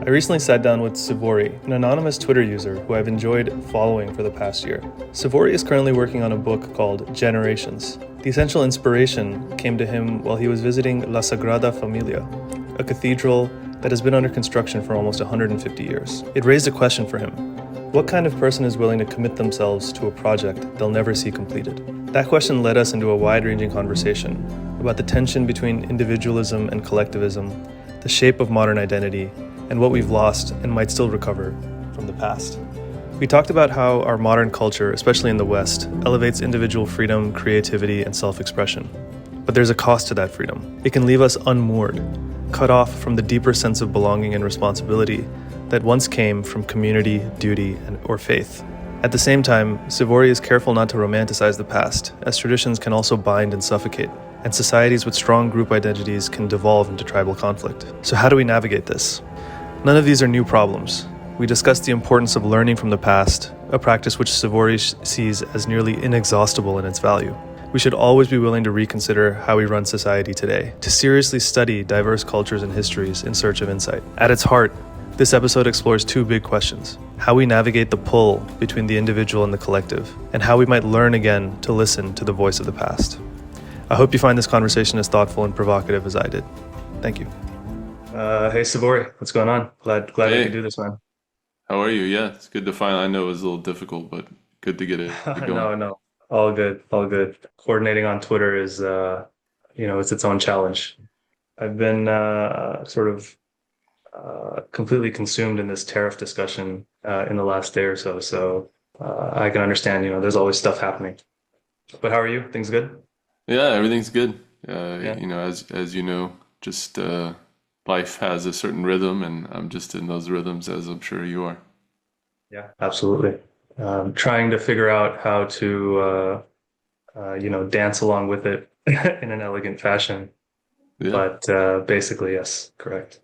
I recently sat down with Sivori, an anonymous Twitter user who I've enjoyed following for the past year. Sivori is currently working on a book called Generations. The essential inspiration came to him while he was visiting La Sagrada Familia, a cathedral that has been under construction for almost 150 years. It raised a question for him. What kind of person is willing to commit themselves to a project they'll never see completed? That question led us into a wide-ranging conversation about the tension between individualism and collectivism, the shape of modern identity, and what we've lost and might still recover from the past. We talked about how our modern culture, especially in the West, elevates individual freedom, creativity, and self-expression. But there's a cost to that freedom. It can leave us unmoored, cut off from the deeper sense of belonging and responsibility that once came from community, duty, or faith. At the same time, Sivori is careful not to romanticize the past, as traditions can also bind and suffocate, and societies with strong group identities can devolve into tribal conflict. So how do we navigate this? None of these are new problems. We discussed the importance of learning from the past, a practice which Sivori sees as nearly inexhaustible in its value. We should always be willing to reconsider how we run society today, to seriously study diverse cultures and histories in search of insight. At its heart, this episode explores two big questions: how we navigate the pull between the individual and the collective, and how we might learn again to listen to the voice of the past. I hope you find this conversation as thoughtful and provocative as I did. Thank you. Hey Sivori, what's going on? Glad we could Hey, do this, man. how are you? Yeah, it's good to find. I know it was a little difficult, but good to get going. No, all good, all good. Coordinating on Twitter is, it's its own challenge. I've been sort of completely consumed in this tariff discussion in the last day or so. So I can understand, there's always stuff happening. But how are you? Things good? Yeah, everything's good. Yeah, as you know, just life has a certain rhythm, and I'm just in those rhythms, as I'm sure you are. yeah, absolutely. Trying to figure out how to, dance along with it in an elegant fashion. Yeah. But basically, yes, correct.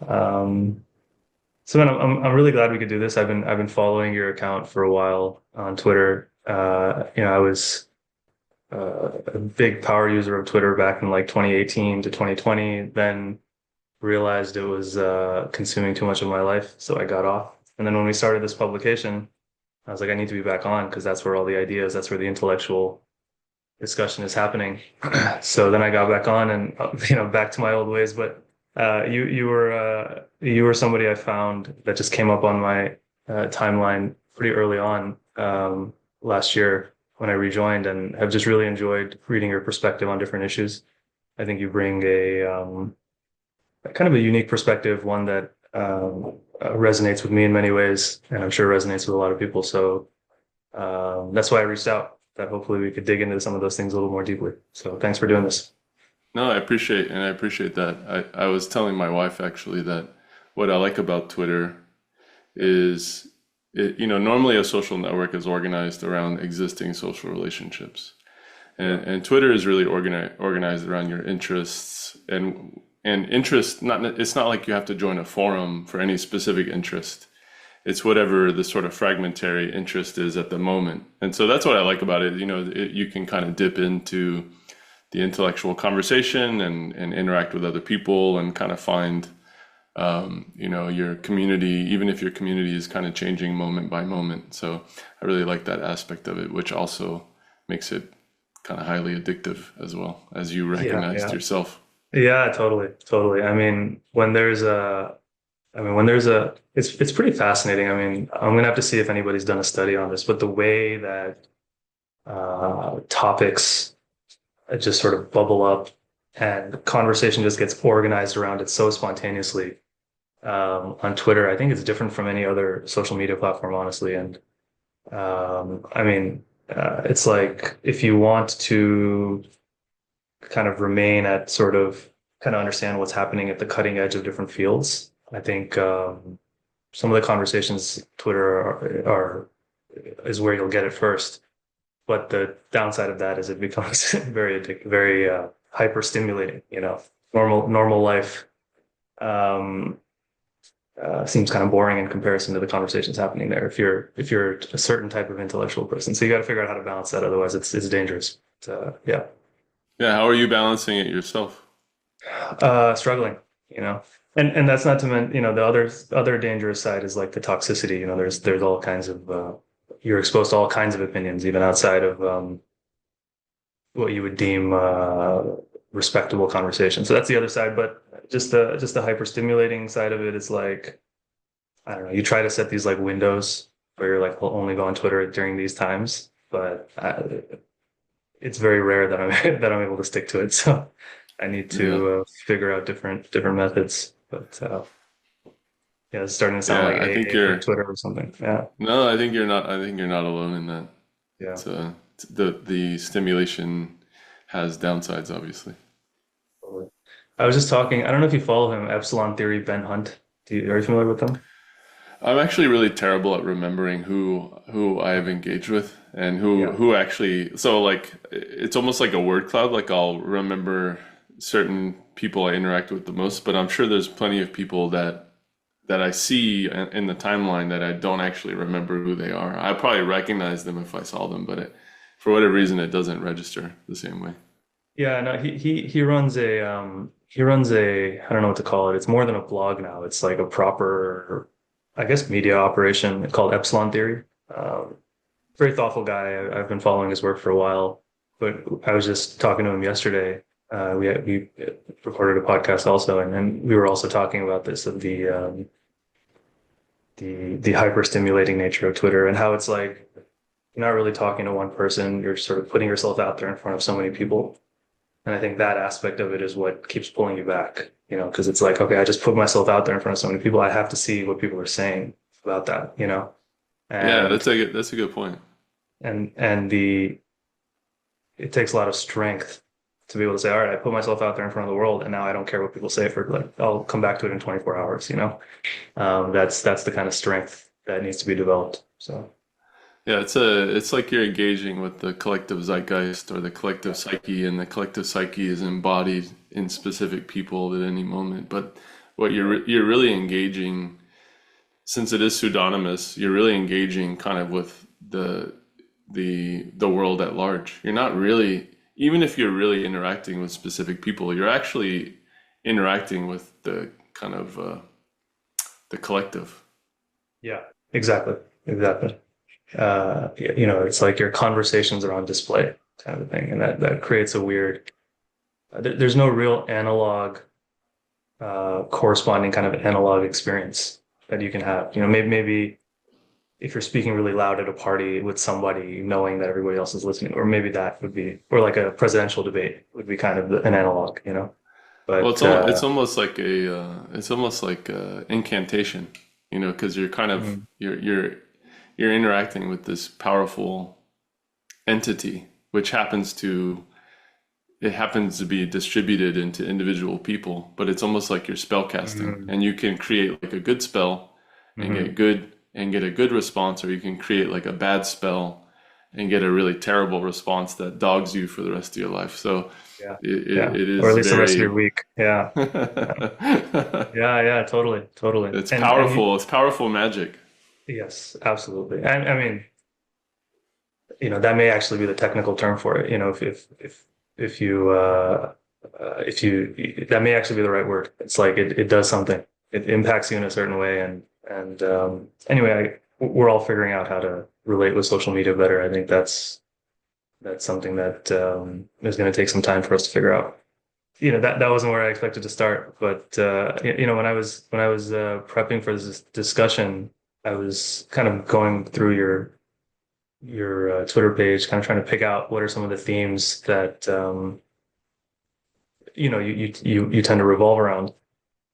Um, so man, I'm really glad we could do this. I've been following your account for a while on Twitter. I was a big power user of Twitter back in like 2018 to 2020. Then realized it was consuming too much of my life, so I got off. And then when we started this publication, I was like, I need to be back on because that's where all the ideas, that's where the intellectual discussion is happening. So then I got back on and back to my old ways. But you were somebody I found that just came up on my timeline pretty early on last year when I rejoined, and have just really enjoyed reading your perspective on different issues. I think you bring a kind of a unique perspective, one that resonates with me in many ways, and I'm sure resonates with a lot of people. So that's why I reached out. That hopefully we could dig into some of those things a little more deeply. So thanks for doing this. No, I appreciate that. I was telling my wife actually that what I like about Twitter is normally a social network is organized around existing social relationships. Yeah, And Twitter is really organized around your interests and interest. Not it's not like you have to join a forum for any specific interest. It's whatever the sort of fragmentary interest is at the moment. And so that's what I like about it. You can kind of dip into the intellectual conversation and interact with other people and kind of find your community, even if your community is kind of changing moment by moment. So I really like that aspect of it, which also makes it kind of highly addictive as well, as you yeah, recognized yeah, yourself. yeah, totally, totally. It's pretty fascinating. I mean, I'm gonna have to see if anybody's done a study on this, but the way that topics just sort of bubble up and conversation just gets organized around it so spontaneously on Twitter, I think it's different from any other social media platform, honestly. And it's like if you want to kind of remain at sort of kind of understand what's happening at the cutting edge of different fields, I think some of the conversations Twitter are is where you'll get it first. But the downside of that is it becomes very addictive, very hyper stimulating. Normal life um, seems kind of boring in comparison to the conversations happening there. If you're a certain type of intellectual person, so you got to figure out how to balance that. Otherwise, it's dangerous. Yeah, Yeah, how are you balancing it yourself? struggling. You know, And that's not to mention, the other dangerous side is like the toxicity. There's all kinds of you're exposed to all kinds of opinions, even outside of what you would deem respectable conversation. So that's the other side. But just the hyper stimulating side of it is like, I don't know. You try to set these like windows where you're like, we'll only go on Twitter during these times, but it's very rare that I'm that I'm able to stick to it. So I need Yeah. to figure out different methods. But yeah, it's starting to sound Yeah, like I think AA for you're Twitter or something. Yeah, no, I think you're not alone in that. yeah. It's the stimulation has downsides, obviously. Totally. I was just talking. I don't know if you follow him, Epsilon Theory, Ben Hunt. Are you familiar with them? I'm actually really terrible at remembering who I've engaged with and Yeah. who actually, so like it's almost like a word cloud. Like I'll remember certain people I interact with the most, but I'm sure there's plenty of people that I see in the timeline that I don't actually remember who they are. I probably recognize them if I saw them, but for whatever reason it doesn't register the same way. Yeah, no, he runs a I don't know what to call it. It's more than a blog now. It's like a proper, I guess, media operation called Epsilon Theory. Um, Very thoughtful guy. I've been following his work for a while, but I was just talking to him yesterday. We recorded a podcast also, and we were also talking about this of the hyper stimulating nature of Twitter and how it's like you're not really talking to one person. You're sort of putting yourself out there in front of so many people. And I think that aspect of it is what keeps pulling you back, because it's like, okay, I just put myself out there in front of so many people. I have to see what people are saying about that. Yeah, And that's a good point. and it takes a lot of strength to be able to say, all right, I put myself out there in front of the world, and now I don't care what people say for like, I'll come back to it in 24 hours. That's the kind of strength that needs to be developed. So Yeah, it's like you're engaging with the collective zeitgeist or the collective psyche, and the collective psyche is embodied in specific people at any moment. But what you're really engaging, since it is pseudonymous, you're really engaging kind of with the world at large. You're not really, even if you're really interacting with specific people, you're actually interacting with the kind of the collective. yeah, exactly, exactly. It's like your conversations are on display kind of thing, and that creates a weird. There's no real analog corresponding kind of analog experience that you can have. Maybe if you're speaking really loud at a party with somebody, knowing that everybody else is listening, or maybe that would be, or like a presidential. Would be kind of an analog. Well, But it's almost like a incantation, because you're kind of mhm, you're interacting with this powerful entity, which happens to be distributed into individual people, but it's almost like you're spell casting, mhm, and you can create like a good spell and mhm. get a good response, or you can create like a bad spell and get a really terrible response that dogs you for the rest of your life. So Yeah, yeah, it or at is least the rest of your very week. Yeah, yeah, yeah, totally, totally. it's And you, powerful. It's powerful magic. yes, absolutely. And I mean, that may actually be the technical term for it. If you if you that may actually be the right word. It's like it does something. It impacts you in a certain way. And anyway, we're all figuring out how to relate with social media better. I think that's something that is going to take some time for us to figure out. That wasn't where I expected to start, but when I was prepping for this discussion, I was kind of going through your Twitter page, kind of trying to pick out what are some of the themes that you tend to revolve around.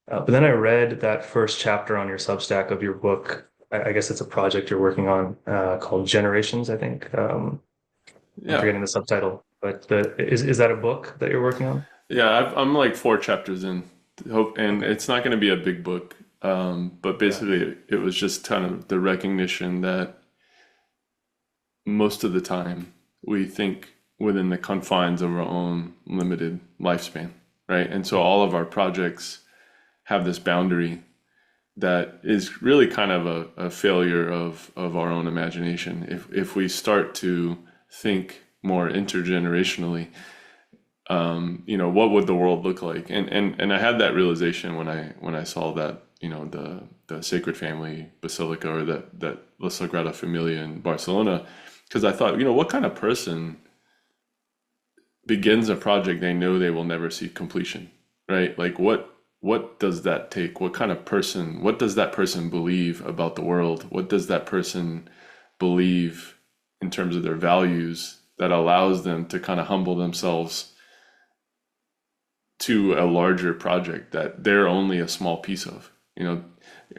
But then I read that first chapter on your Substack of your book. I guess it's a project you're working on called Generations, I think. I'm Yeah. forgetting the subtitle, but is that a book that you're working on? Yeah, I'm like 4 chapters in. Hope, and Okay. it's not going to be a big book. But Yeah. basically, it was just kind of the recognition that most of the time we think within the confines of our own limited lifespan, right? And so all of our projects have this boundary that is really kind of a failure of our own imagination. If we start to think more intergenerationally, what would the world look like? And I had that realization when I saw that, the Sacred Family Basilica, or that La Sagrada Familia in Barcelona, because I thought, what kind of person begins a project they know they will never see completion, right? Like what does that take? What does that person believe about the world? What does that person believe in terms of their values that allows them to kind of humble themselves to a larger project that they're only a small piece of?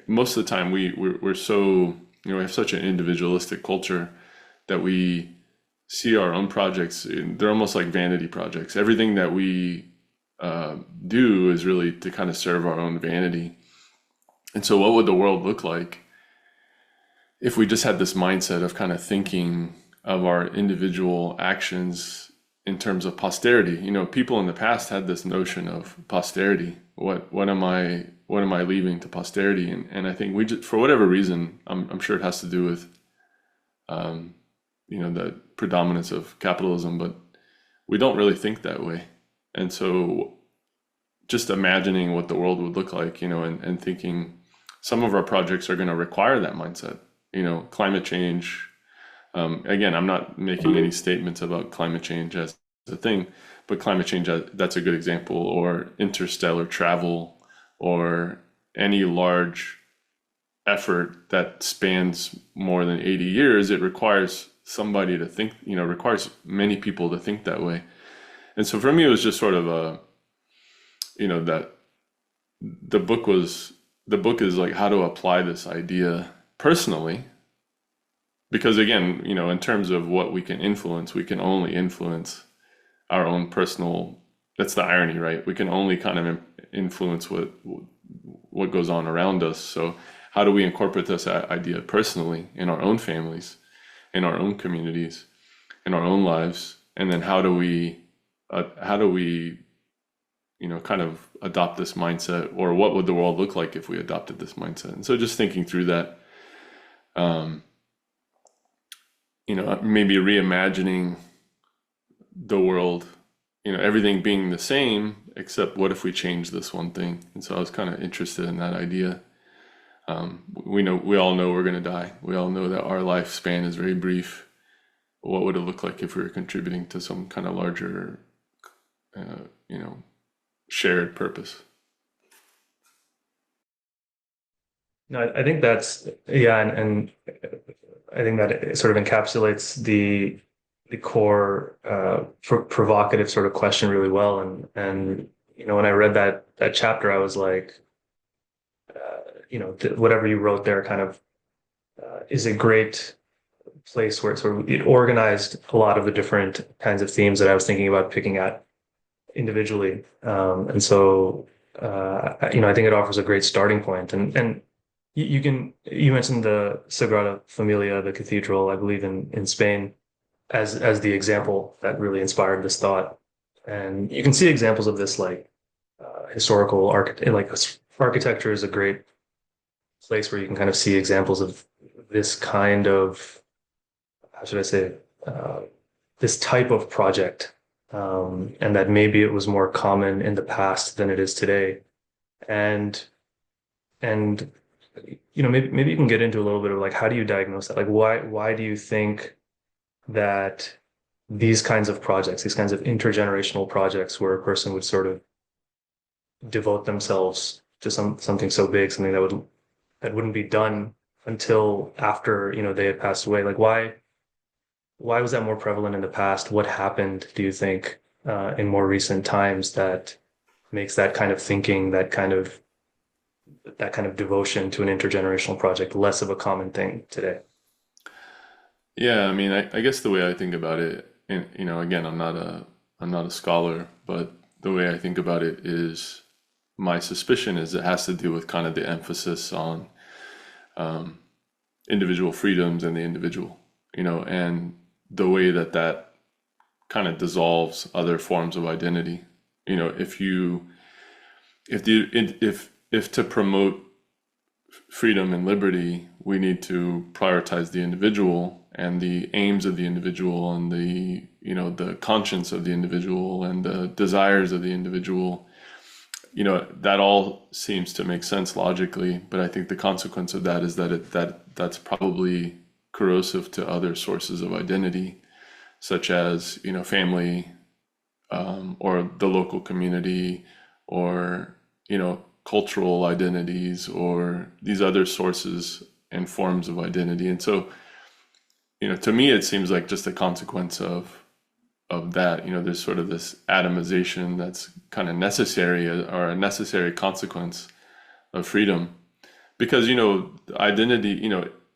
Most of the time we're so, we have such an individualistic culture that we see our own projects, they're almost like vanity projects. Everything that we do is really to kind of serve our own vanity. And so what would the world look like if we just had this mindset of kind of thinking of our individual actions in terms of posterity? People in the past had this notion of posterity. What am I leaving to posterity? And I think we just, for whatever reason, I'm sure it has to do with the predominance of capitalism, but we don't really think that way. And so just imagining what the world would look like, and thinking some of our projects are going to require that mindset. Climate change. Again, I'm not making any statements about climate change as a thing, but climate change, that's a good example, or interstellar travel, or any large effort that spans more than 80 years. It requires somebody to think, requires many people to think that way. And so for me, it was just sort of that the book is like how to apply this idea personally. Because again, in terms of what we can only influence our own personal, that's the irony, right? We can only kind of influence what goes on around us. So how do we incorporate this idea personally in our own families, in our own communities, in our own lives? And then how do we kind of adopt this mindset, or what would the world look like if we adopted this mindset? And so just thinking through that, maybe reimagining the world, everything being the same, except what if we change this one thing? And so I was kind of interested in that idea. We all know we're going to die. We all know that our lifespan is very brief. What would it look like if we were contributing to some kind of larger, shared purpose? No, I think that's, yeah, and I think that it sort of encapsulates the core provocative sort of question really well. And when I read that chapter, I was like, whatever you wrote there kind of is a great place where it organized a lot of the different kinds of themes that I was thinking about picking at individually. And so I think it offers a great starting point. And you mentioned the Sagrada Familia, the cathedral, I believe in Spain, as the example that really inspired this thought. And you can see examples of this, like historical architecture is a great place where you can kind of see examples of this kind of, how should I say, this type of project, and that maybe it was more common in the past than it is today. And maybe you can get into a little bit of like, how do you diagnose that? Like, why do you think that these kinds of projects, these kinds of intergenerational projects where a person would sort of devote themselves to something so big, something that wouldn't be done until after, they had passed away? Like, why was that more prevalent in the past? What happened, do you think, in more recent times that makes that kind of thinking, that kind of devotion to an intergenerational project less of a common thing today? Yeah, I mean, I guess the way I think about it, and again, I'm not a scholar, but the way I think about it is, my suspicion is it has to do with kind of the emphasis on individual freedoms and the individual, and the way that kind of dissolves other forms of identity. If to promote freedom and liberty, we need to prioritize the individual and the aims of the individual and the conscience of the individual and the desires of the individual. That all seems to make sense logically, but I think the consequence of that is that's probably corrosive to other sources of identity, such as family, or the local community, or cultural identities, or these other sources and forms of identity. And so, to me, it seems like just a consequence of that. There's sort of this atomization that's kind of necessary, or a necessary consequence of freedom, because identity,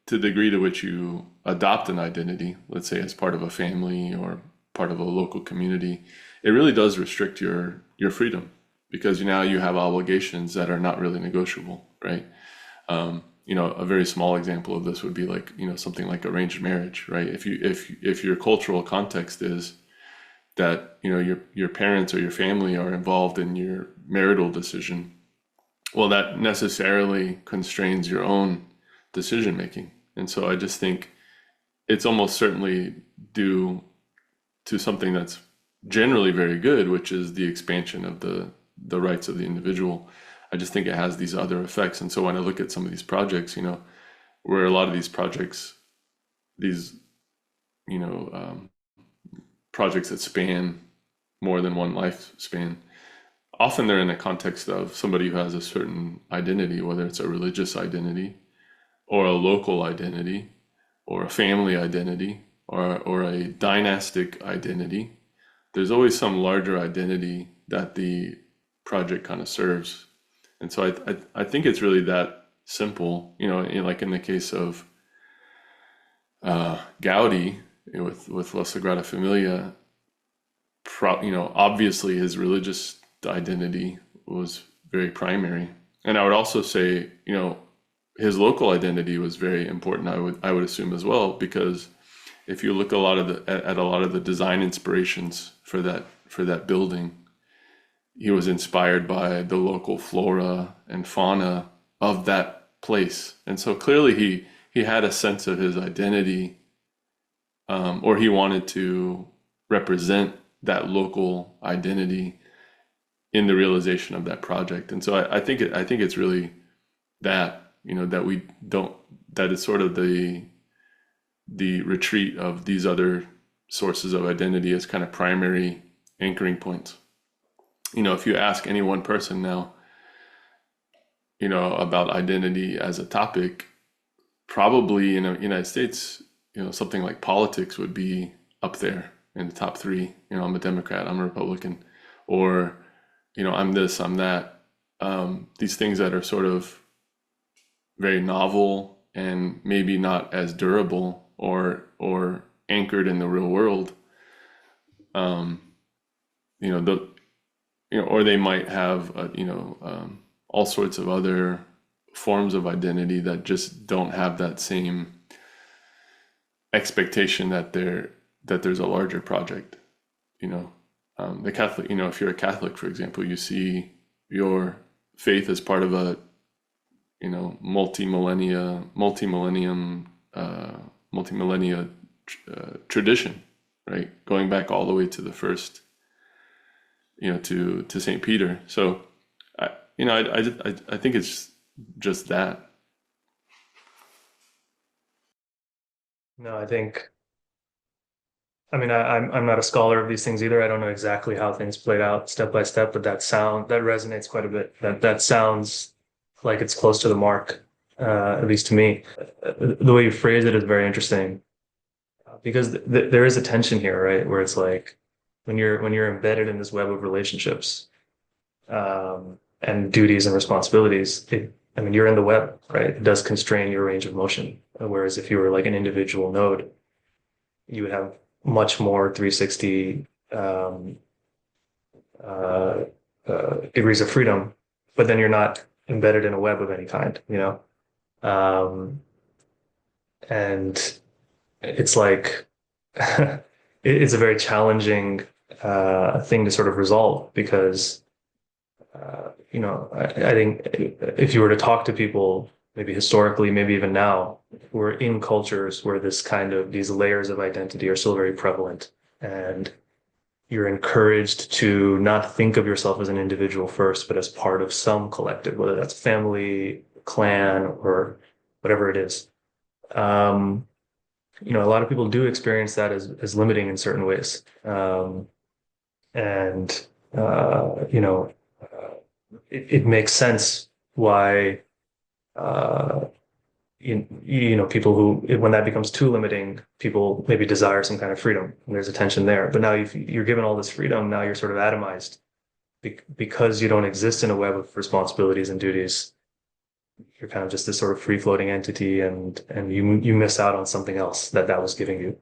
to the degree to which you adopt an identity, let's say as part of a family or part of a local community, it really does restrict your freedom, because now you have obligations that are not really negotiable, right? A very small example of this would be like something like arranged marriage, right? If your cultural context is that your parents or your family are involved in your marital decision, well, that necessarily constrains your own decision making. And so I just think it's almost certainly due to something that's generally very good, which is the expansion of the rights of the individual. I just think it has these other effects. And so when I look at some of these projects, where a lot of these projects, these projects that span more than one lifespan, often they're in the context of somebody who has a certain identity, whether it's a religious identity or a local identity or a family identity or a dynastic identity. There's always some larger identity that the project kind of serves. And so I think it's really that simple, like in the case of Gaudi, with La Sagrada Familia, obviously his religious identity was very primary. And I would also say, his local identity was very important, I would assume as well, because if you look at a lot of the design inspirations for that building, he was inspired by the local flora and fauna of that place. And so clearly he had a sense of his identity, or he wanted to represent that local identity in the realization of that project. And so I think it's really that, that is sort of the retreat of these other sources of identity as kind of primary anchoring points. If you ask any one person now, about identity as a topic, probably in the United States, something like politics would be up there in the top three. I'm a Democrat, I'm a Republican, or, I'm this, I'm that. These things that are sort of very novel and maybe not as durable or anchored in the real world. Or they might have, all sorts of other forms of identity that just don't have that same expectation that there's a larger project. The Catholic, if you're a Catholic, for example, you see your faith as part of a, multi-millennia tradition, right? Going back all the way to the first, to St. Peter. So, I think it's just that. No, I'm not a scholar of these things either. I don't know exactly how things played out step by step, but that resonates quite a bit. That sounds like it's close to the mark, at least to me. The way you phrase it is very interesting, because there is a tension here, right? Where it's like when you're embedded in this web of relationships, and duties and responsibilities, you're in the web, right? It does constrain your range of motion. Whereas if you were like an individual node, you would have much more 360 degrees of freedom, but then you're not embedded in a web of any kind, and it's like it's a very challenging thing to sort of resolve, because I think if you were to talk to people maybe historically, maybe even now, we're in cultures where these layers of identity are still very prevalent. And you're encouraged to not think of yourself as an individual first, but as part of some collective, whether that's family, clan, or whatever it is. Um, a lot of people do experience that as limiting in certain ways. And, you know, it makes sense why, uh, people when that becomes too limiting, people maybe desire some kind of freedom, and there's a tension there. But now you're given all this freedom, now you're sort of atomized because you don't exist in a web of responsibilities and duties. You're kind of just this sort of free floating entity, and you miss out on something else that was giving you.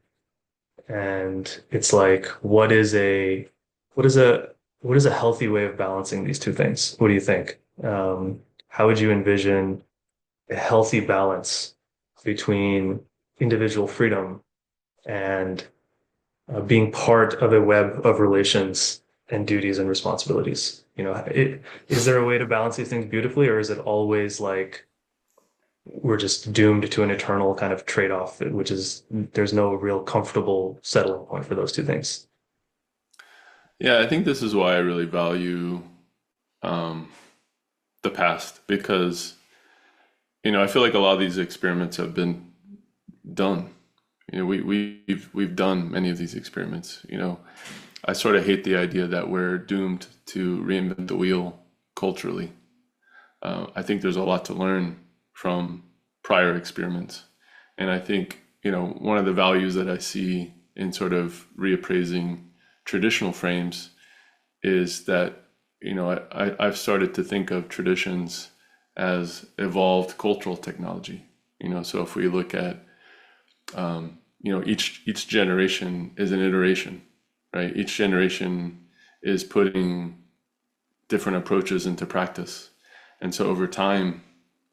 And it's like, what is a what is a healthy way of balancing these two things? What do you think? How would you envision a healthy balance between individual freedom and being part of a web of relations and duties and responsibilities? Is there a way to balance these things beautifully, or is it always like we're just doomed to an eternal kind of trade-off, which is there's no real comfortable settling point for those two things? Yeah, I think this is why I really value um, the past because, I feel like a lot of these experiments have been done. We've done many of these experiments. I sort of hate the idea that we're doomed to reinvent the wheel culturally. I think there's a lot to learn from prior experiments. And I think, one of the values that I see in sort of reappraising traditional frames is that, I've started to think of traditions as evolved cultural technology. So if we look at, each generation is an iteration, right? Each generation is putting different approaches into practice. And so over time,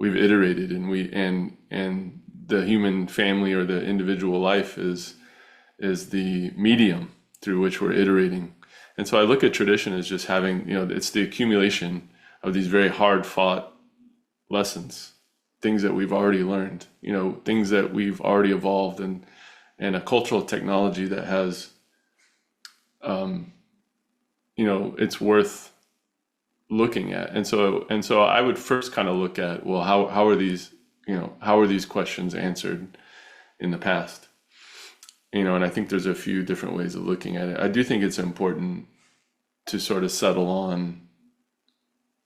we've iterated and the human family or the individual life is the medium through which we're iterating. And so I look at tradition as just having, it's the accumulation of these very hard fought lessons, things that we've already learned, things that we've already evolved and a cultural technology that has, it's worth looking at. And so I would first kind of look at, well, how are these questions answered in the past? And I think there's a few different ways of looking at it. I do think it's important to sort of settle on,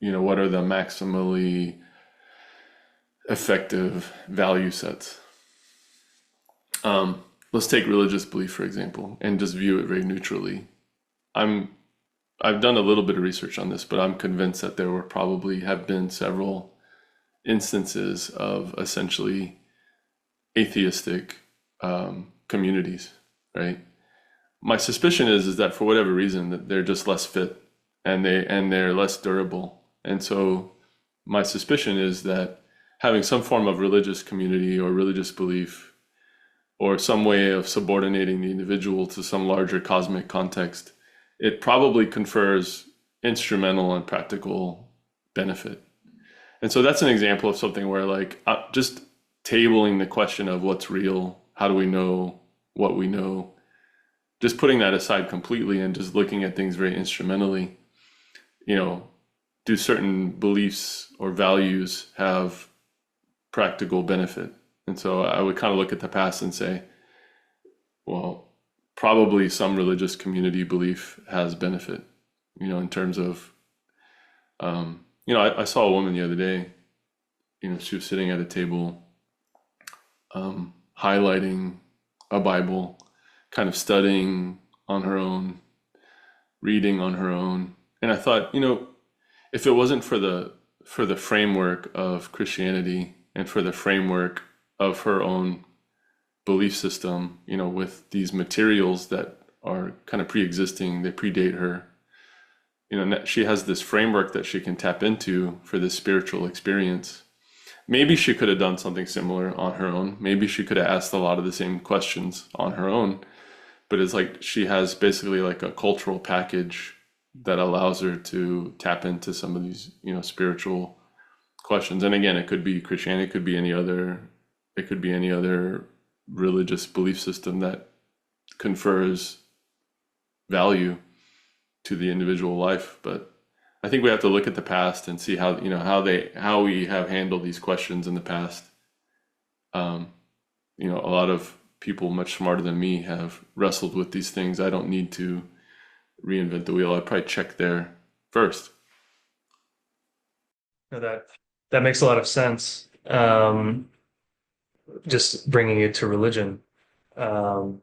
what are the maximally effective value sets. Let's take religious belief, for example, and just view it very neutrally. I've done a little bit of research on this, but I'm convinced that there have been several instances of essentially atheistic communities, right? My suspicion is that for whatever reason that they're just less fit and they're less durable. And so my suspicion is that having some form of religious community or religious belief or some way of subordinating the individual to some larger cosmic context, it probably confers instrumental and practical benefit. And so that's an example of something where like just tabling the question of what's real, how do we know what we know, just putting that aside completely and just looking at things very instrumentally, do certain beliefs or values have practical benefit? And so I would kind of look at the past and say, well, probably some religious community belief has benefit, in terms of, I saw a woman the other day, she was sitting at a table, highlighting a Bible, kind of studying on her own, reading on her own. And I thought, if it wasn't for the framework of Christianity and for the framework of her own belief system, with these materials that are kind of pre-existing, they predate her, she has this framework that she can tap into for this spiritual experience. Maybe she could have done something similar on her own. Maybe she could have asked a lot of the same questions on her own. But it's like she has basically like a cultural package that allows her to tap into some of these, spiritual questions. And again, it could be Christianity, it could be any other religious belief system that confers value to the individual life. But I think we have to look at the past and see how, how we have handled these questions in the past. A lot of people much smarter than me have wrestled with these things. I don't need to reinvent the wheel. I'd probably check there first. No, that makes a lot of sense. Just bringing it to religion, the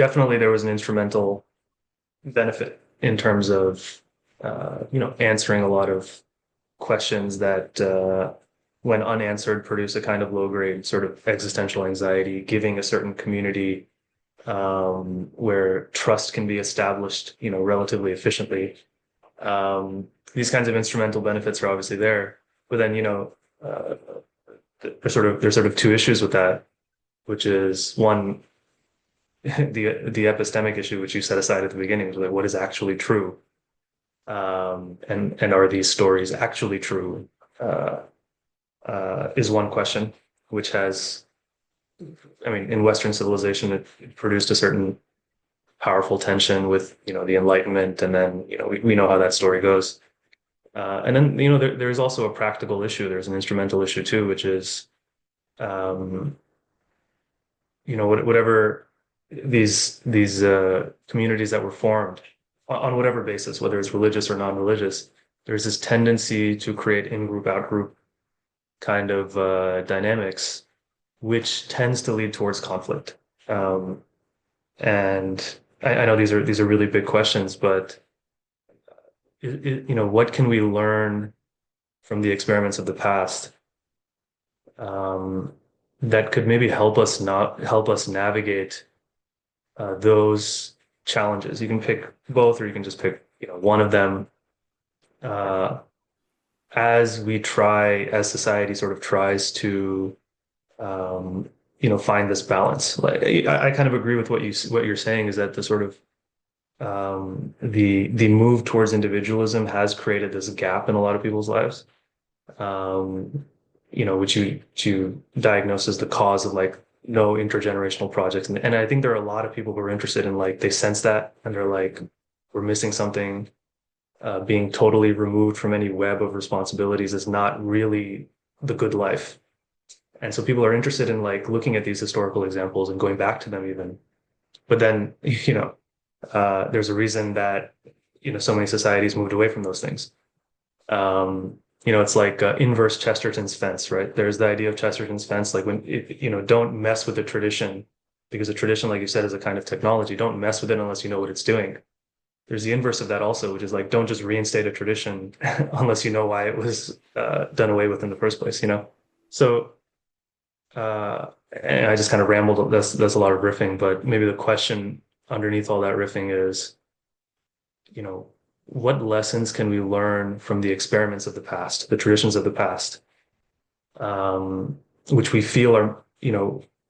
definitely there was an instrumental benefit in terms of answering a lot of questions that when unanswered produce a kind of low grade sort of existential anxiety, giving a certain community where trust can be established relatively efficiently. These kinds of instrumental benefits are obviously there, but then there's sort of two issues with that, which is one, the epistemic issue, which you set aside at the beginning, was like what is actually true, and are these stories actually true? Is one question, which has, in Western civilization, it produced a certain powerful tension with the Enlightenment, and then we know how that story goes. And then there's also a practical issue. There's an instrumental issue too, which is whatever these communities that were formed on whatever basis, whether it's religious or non-religious, there's this tendency to create in-group, out-group kind of dynamics, which tends to lead towards conflict. And I know these are really big questions, but what can we learn from the experiments of the past that could maybe help us navigate those challenges? You can pick both, or you can just pick one of them. As society sort of tries to find this balance. Like I kind of agree with what you're saying, is that the sort of the move towards individualism has created this gap in a lot of people's lives, which you diagnose as the cause of like no intergenerational projects. And I think there are a lot of people who are interested in, like, they sense that and they're like, we're missing something. Being totally removed from any web of responsibilities is not really the good life. And so people are interested in like looking at these historical examples and going back to them even. But then, there's a reason that, so many societies moved away from those things. It's like inverse Chesterton's fence, right? There's the idea of Chesterton's fence, like don't mess with the tradition, because a tradition, like you said, is a kind of technology. Don't mess with it unless you know what it's doing. There's the inverse of that also, which is like, don't just reinstate a tradition unless you know why it was done away with in the first place, So, and I just kind of rambled. That's a lot of riffing, but maybe the question underneath all that riffing is, what lessons can we learn from the experiments of the past, the traditions of the past, which we feel are,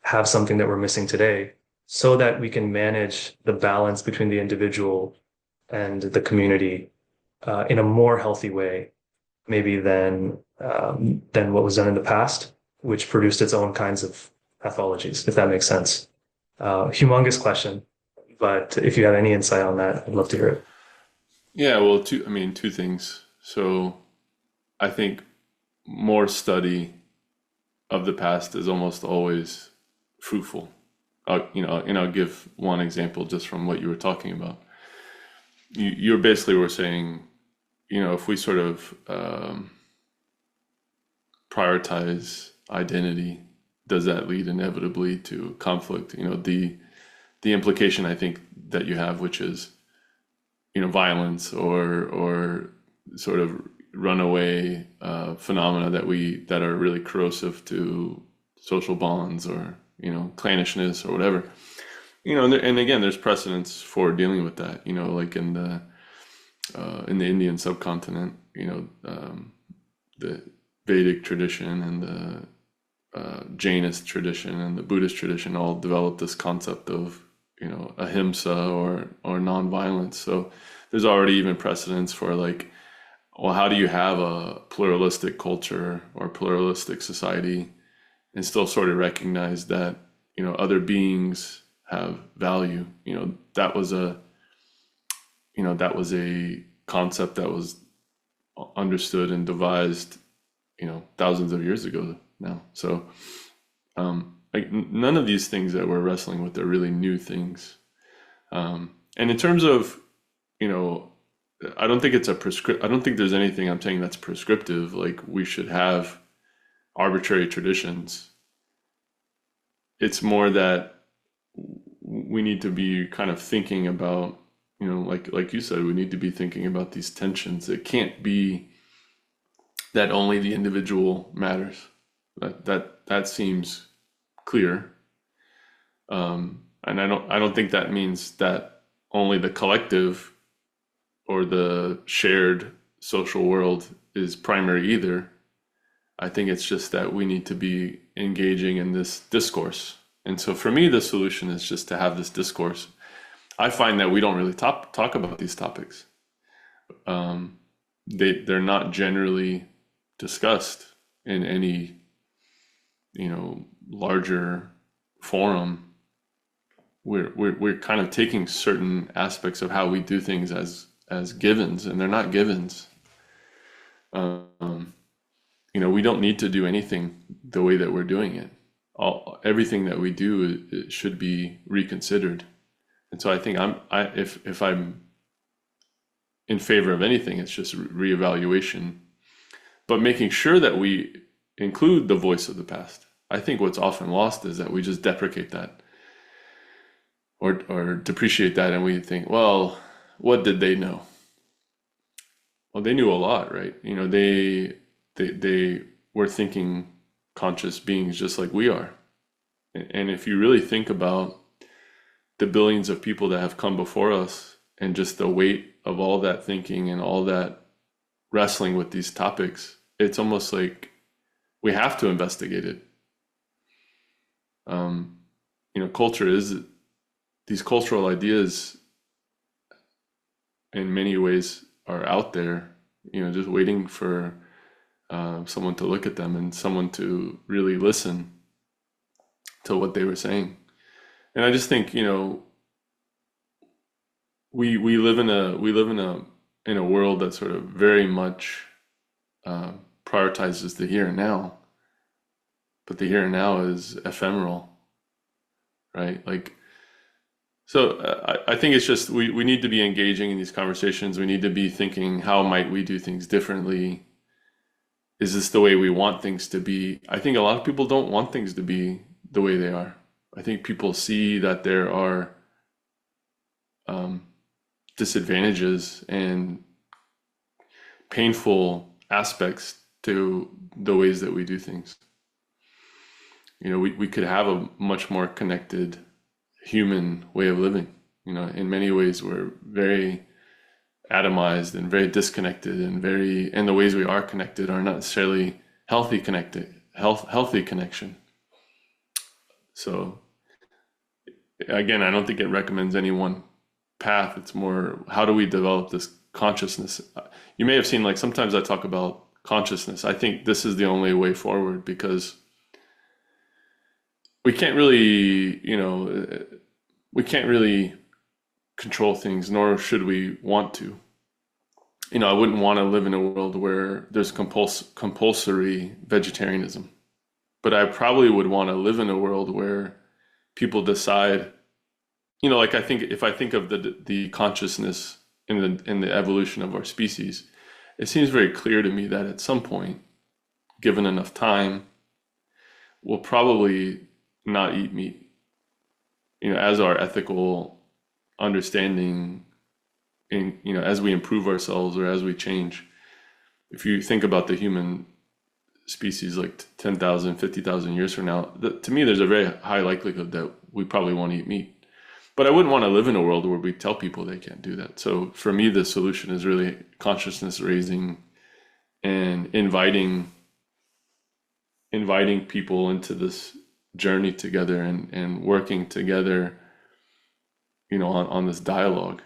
have something that we're missing today, so that we can manage the balance between the individual and the community in a more healthy way, maybe than what was done in the past, which produced its own kinds of pathologies, if that makes sense. Humongous question, but if you have any insight on that, I'd love to hear it. Yeah, well, two things. So I think more study of the past is almost always fruitful. I'll give one example just from what you were talking about. You basically were saying, if we sort of prioritize identity, does that lead inevitably to conflict? The implication I think that you have, which is, violence or sort of runaway phenomena that are really corrosive to social bonds, or clannishness or whatever. And again, there's precedents for dealing with that. Like in the Indian subcontinent, the Vedic tradition and the Jainist tradition and the Buddhist tradition all developed this concept of ahimsa or nonviolence. So there's already even precedents for like well, how do you have a pluralistic culture or pluralistic society and still sort of recognize that, other beings have value? That was a concept that was understood and devised, thousands of years ago now. So, like none of these things that we're wrestling with are really new things. And in terms of, you know, I don't think it's a prescript. I don't think there's anything I'm saying that's prescriptive. Like we should have arbitrary traditions. It's more that we need to be kind of thinking about, like you said, we need to be thinking about these tensions. It can't be that only the individual matters. That seems clear. And I don't think that means that only the collective or the shared social world is primary either. I think it's just that we need to be engaging in this discourse. And so for me, the solution is just to have this discourse. I find that we don't really talk about these topics. They're not generally discussed in any, larger forum. We're kind of taking certain aspects of how we do things as givens, and they're not givens. Um, we don't need to do anything the way that we're doing it. Everything that we do, it should be reconsidered. And so I think if I'm in favor of anything, it's just reevaluation, but making sure that we include the voice of the past. I think what's often lost is that we just deprecate that or depreciate that, and we think, well, what did they know? Well, they knew a lot, right? They were thinking conscious beings just like we are. And if you really think about the billions of people that have come before us and just the weight of all that thinking and all that wrestling with these topics, it's almost like we have to investigate it. Culture is these cultural ideas in many ways are out there, just waiting for someone to look at them and someone to really listen to what they were saying. And I just think, we live in a world that sort of very much prioritizes the here and now, but the here and now is ephemeral, right? Like, so I think it's just we need to be engaging in these conversations. We need to be thinking, how might we do things differently? Is this the way we want things to be? I think a lot of people don't want things to be the way they are. I think people see that there are disadvantages and painful aspects to the ways that we do things. We could have a much more connected human way of living. In many ways, we're very atomized and very disconnected, and the ways we are connected are not necessarily healthy connection. So again, I don't think it recommends any one path. It's more, how do we develop this consciousness? You may have seen, like, sometimes I talk about consciousness. I think this is the only way forward, because we can't really, control things, nor should we want to. I wouldn't want to live in a world where there's compulsory vegetarianism, but I probably would want to live in a world where people decide, like, I think if I think of the consciousness in the evolution of our species, it seems very clear to me that at some point, given enough time, we'll probably not eat meat. As our ethical understanding, as we improve ourselves or as we change. If you think about the human species like 10,000, 50,000 years from now, to me, there's a very high likelihood that we probably won't eat meat. But I wouldn't want to live in a world where we tell people they can't do that. So for me, the solution is really consciousness raising and inviting people into this journey together and working together, on this dialogue.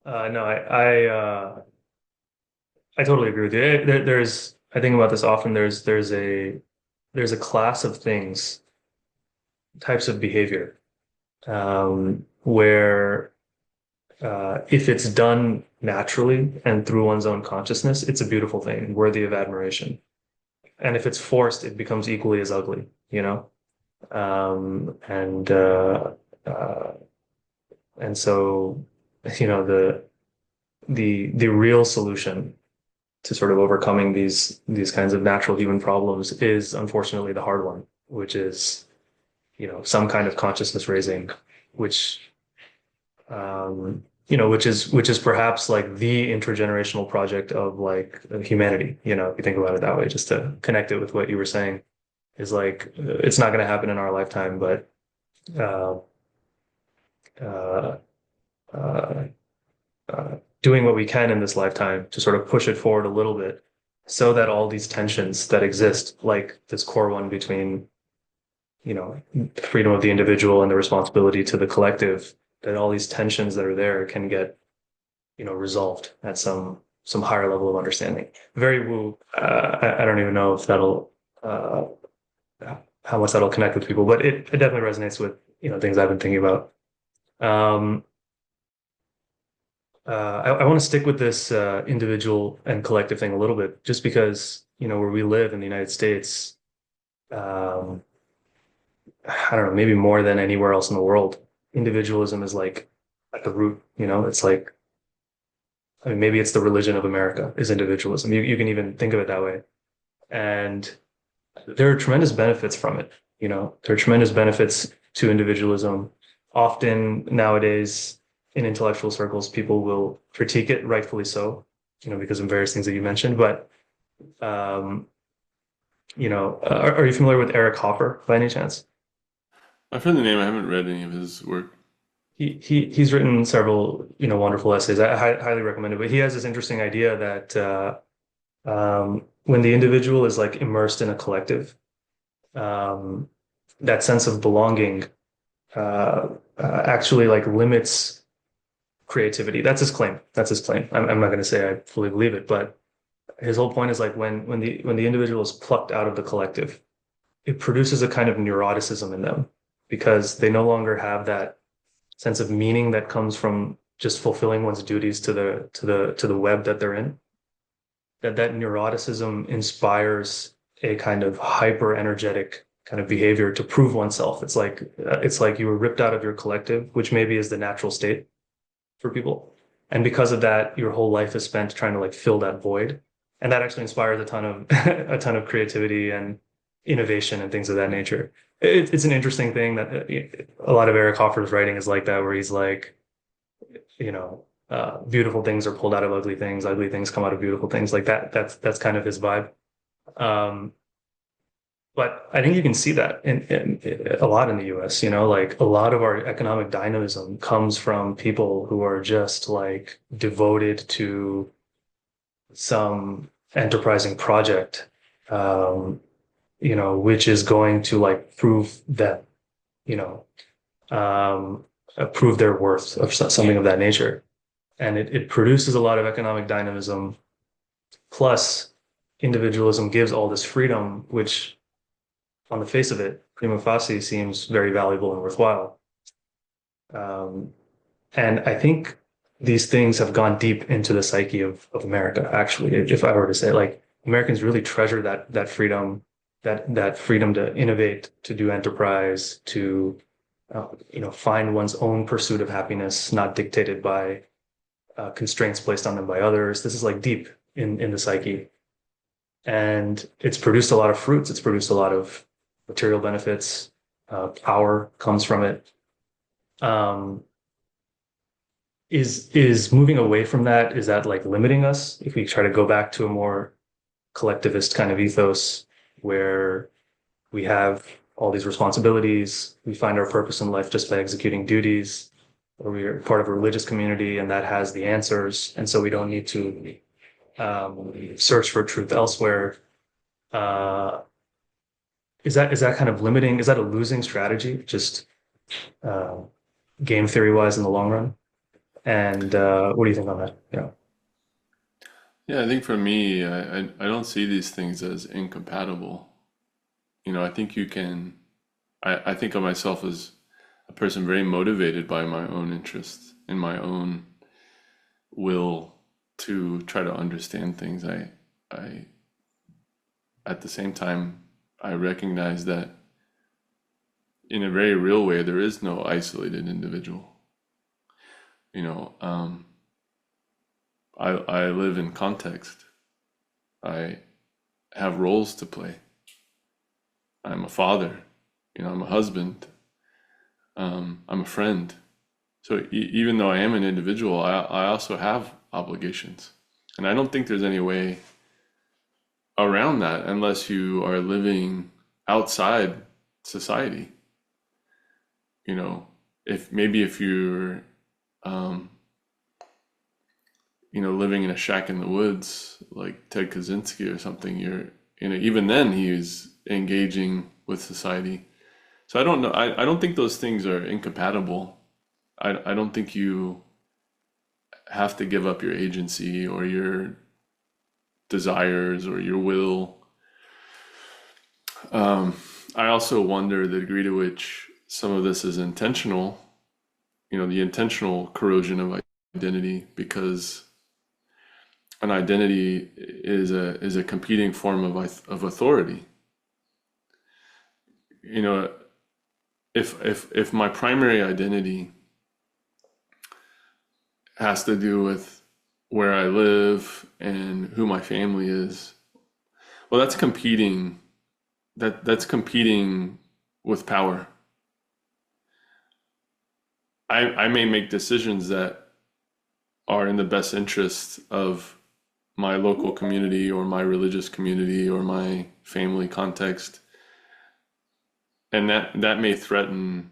No, I I totally agree with you. There's I think about this often. There's a class of things, types of behavior, where if it's done naturally and through one's own consciousness, it's a beautiful thing, worthy of admiration. And if it's forced, it becomes equally as ugly, you know? And uh, and so, the real solution to sort of overcoming these kinds of natural human problems is unfortunately the hard one, which is, some kind of consciousness raising, which which is perhaps like the intergenerational project of like humanity, if you think about it that way, just to connect it with what you were saying, is like it's not going to happen in our lifetime, but uh, uh, uh, doing what we can in this lifetime to sort of push it forward a little bit so that all these tensions that exist, like this core one between, the freedom of the individual and the responsibility to the collective, that all these tensions that are there can get, resolved at some higher level of understanding. Very woo. I don't even know if that'll uh, how much that'll connect with people, but it definitely resonates with things I've been thinking about. Um, I want to stick with this individual and collective thing a little bit, just because where we live in the United States, um, I don't know, maybe more than anywhere else in the world, individualism is like at the root. It's like, I mean, maybe it's the religion of America is individualism. You can even think of it that way, and there are tremendous benefits from it. There are tremendous benefits to individualism. Often nowadays in intellectual circles, people will critique it, rightfully so, because of various things that you mentioned. But um, are you familiar with Eric Hoffer by any chance? I've heard the name. I haven't read any of his work. He's written several, wonderful essays. I highly recommend it. But he has this interesting idea that when the individual is like immersed in a collective, um, that sense of belonging actually like limits creativity. That's his claim. That's his claim. I'm not going to say I fully believe it, but his whole point is like when the individual is plucked out of the collective, it produces a kind of neuroticism in them because they no longer have that sense of meaning that comes from just fulfilling one's duties to the web that they're in. That neuroticism inspires a kind of hyper energetic kind of behavior to prove oneself. It's like you were ripped out of your collective, which maybe is the natural state for people. And because of that, your whole life is spent trying to like fill that void. And that actually inspires a ton of a ton of creativity and innovation and things of that nature. It's an interesting thing that a lot of Eric Hoffer's writing is like that, where he's like, beautiful things are pulled out of ugly things come out of beautiful things, like that. That's kind of his vibe. Um, but I think you can see that in a lot in the US, like a lot of our economic dynamism comes from people who are just like devoted to some enterprising project, um, which is going to like prove that, you know, prove their worth or something of that nature. And it produces a lot of economic dynamism. Plus, individualism gives all this freedom, which on the face of it, prima facie seems very valuable and worthwhile. Um, and I think these things have gone deep into the psyche of America, actually, if I were to say, like, Americans really treasure that freedom, that freedom to innovate, to do enterprise, to find one's own pursuit of happiness, not dictated by constraints placed on them by others. This is like deep in the psyche, and it's produced a lot of fruits. It's produced a lot of material benefits. Power comes from it. Um, is moving away from that, is that like limiting us if we try to go back to a more collectivist kind of ethos where we have all these responsibilities, we find our purpose in life just by executing duties, or we are part of a religious community and that has the answers, and so we don't need to search for truth elsewhere? uh, is that kind of limiting? Is that a losing strategy, just uh, game theory wise in the long run? And what do you think on that? Yeah. Yeah, I think for me, I don't see these things as incompatible. I think you can, I think of myself as a person very motivated by my own interests and my own will to try to understand things. I, at the same time, I recognize that in a very real way, there is no isolated individual. You know, um, I live in context. I have roles to play. I'm a father. I'm a husband. I'm a friend. So even though I am an individual, I also have obligations. And I don't think there's any way around that unless you are living outside society. You know, if you're, um, living in a shack in the woods like Ted Kaczynski or something, even then he's engaging with society. So I don't know. I don't think those things are incompatible. I don't think you have to give up your agency or your desires or your will. Um, I also wonder the degree to which some of this is intentional, the intentional corrosion of identity, because an identity is a competing form of authority. You know, if my primary identity has to do with where I live and who my family is, well, that's competing. That's competing with power. I may make decisions that are in the best interest of my local community or my religious community or my family context, and that may threaten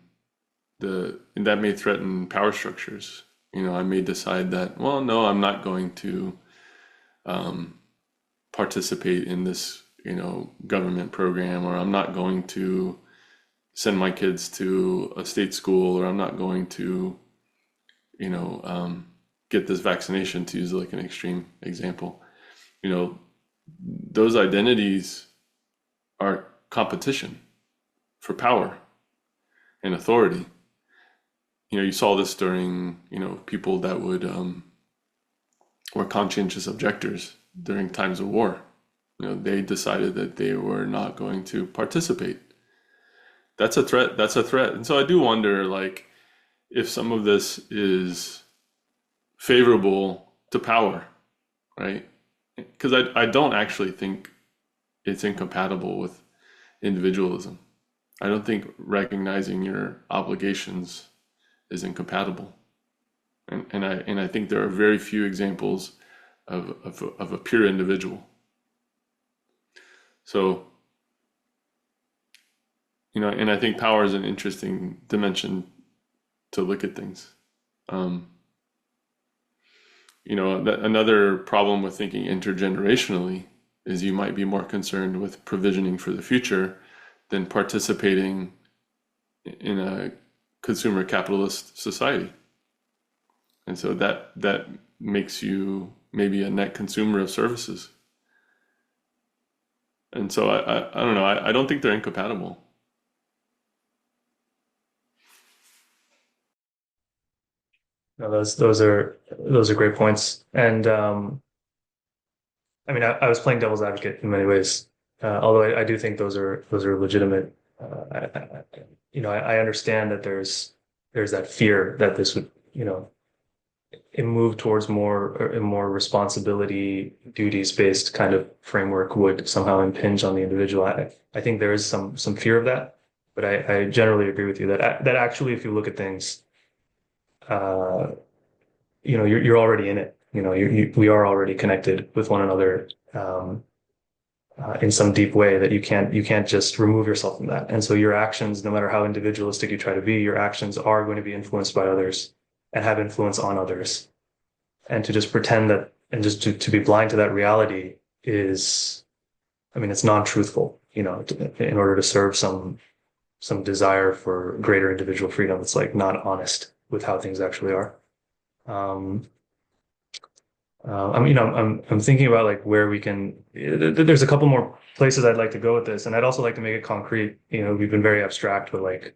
power structures. I may decide that, well, no, I'm not going to um, participate in this, government program, or I'm not going to send my kids to a state school, or I'm not going to, you know, um, get this vaccination, to use like an extreme example. You know, those identities are competition for power and authority. You saw this during, people that were conscientious objectors during times of war. They decided that they were not going to participate. That's a threat. That's a threat. And so I do wonder, like, if some of this is favorable to power, right? Because I don't actually think it's incompatible with individualism. I don't think recognizing your obligations is incompatible. And I think there are very few examples of a pure individual. So, and I think power is an interesting dimension to look at things. Um, Another problem with thinking intergenerationally is you might be more concerned with provisioning for the future than participating in a consumer capitalist society. And so that makes you maybe a net consumer of services. And so I don't know. I don't think they're incompatible. No, those are great points. And I mean, I was playing devil's advocate in many ways, although I do think those are legitimate. I understand that there's that fear that this would, it move towards a more responsibility, duties based kind of framework would somehow impinge on the individual. I think there is some fear of that, but I generally agree with you that actually, if you look at things, uh, you're already in it. We are already connected with one another in some deep way that you can't just remove yourself from that. And so your actions, no matter how individualistic you try to be, your actions are going to be influenced by others and have influence on others. And to just pretend that and just to be blind to that reality is, I mean, it's non-truthful. In order to serve some desire for greater individual freedom, it's like not honest with how things actually are. Um, I'm thinking about like where we can. There's a couple more places I'd like to go with this, and I'd also like to make it concrete. We've been very abstract with like,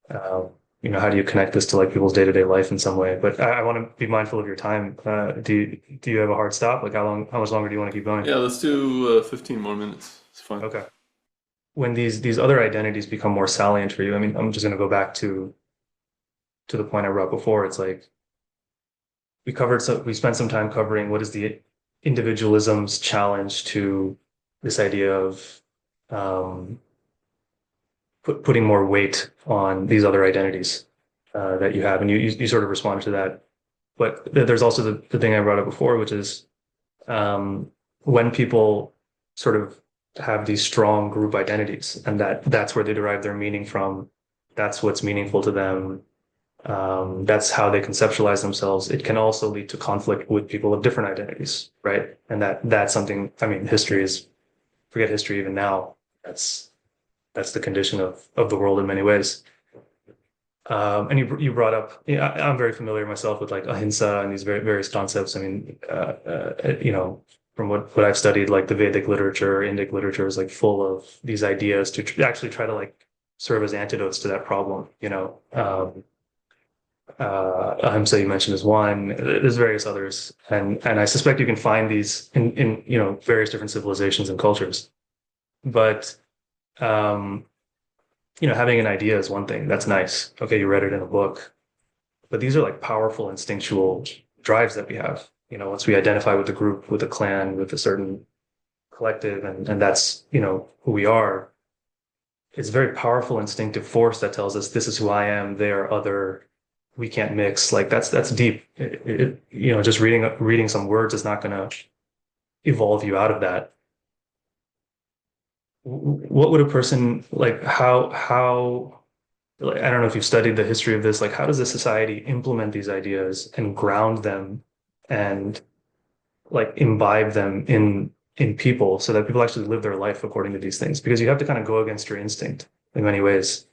uh, how do you connect this to like people's day-to-day life in some way? But I want to be mindful of your time. Do you have a hard stop? Like how much longer do you want to keep going? Yeah, let's do 15 more minutes. It's fine. Okay. When these other identities become more salient for you, I mean, I'm just going to go back to the point I brought before. It's like we spent some time covering what is the individualism's challenge to this idea of um, putting more weight on these other identities that you have, and you sort of responded to that. But there's also the thing I brought up before, which is um, when people sort of have these strong group identities, and that's where they derive their meaning from. That's what's meaningful to them. That's how they conceptualize themselves. It can also lead to conflict with people of different identities, right? And that's something. I mean, forget history even now. That's the condition of the world in many ways. And you brought up, I'm very familiar myself with like ahimsa and these various concepts. I mean, from what I've studied, like the Vedic literature, Indic literature is like full of these ideas to actually try to like serve as antidotes to that problem. Ahimsa you mentioned is one. There's various others, and I suspect you can find these in various different civilizations and cultures. But um, having an idea is one thing. That's nice. Okay, you read it in a book, but these are like powerful instinctual drives that we have. Once we identify with the group, with a clan, with a certain collective, and that's who we are. It's a very powerful instinctive force that tells us this is who I am. They are other. We can't mix. Like that's deep. Just reading some words is not going to evolve you out of that. What would a person like? How? Like, I don't know if you've studied the history of this. Like, how does a society implement these ideas and ground them and like imbibe them in people so that people actually live their life according to these things? Because you have to kind of go against your instinct in many ways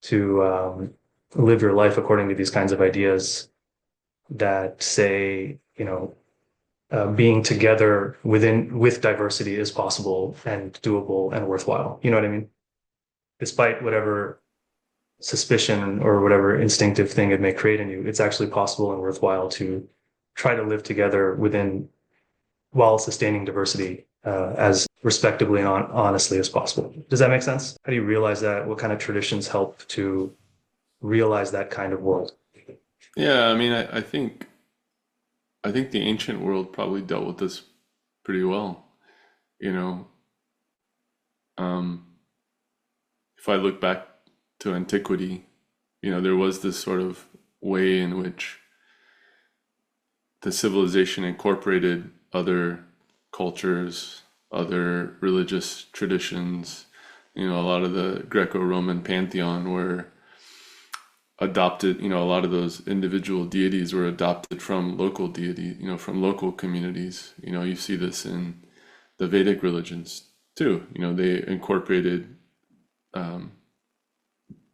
to live your life according to these kinds of ideas that say, being together with diversity is possible and doable and worthwhile. You know what I mean? Despite whatever suspicion or whatever instinctive thing it may create in you, it's actually possible and worthwhile to try to live together while sustaining diversity as respectably and honestly as possible. Does that make sense? How do you realize that? What kind of traditions help to realize that kind of world? Yeah, I mean, I think the ancient world probably dealt with this pretty well. You know, um, if I look back to antiquity, there was this sort of way in which the civilization incorporated other cultures, other religious traditions. A lot of the Greco-Roman pantheon were adopted, a lot of those individual deities were adopted from local deity, from local communities. You see this in the Vedic religions too. They incorporated, um,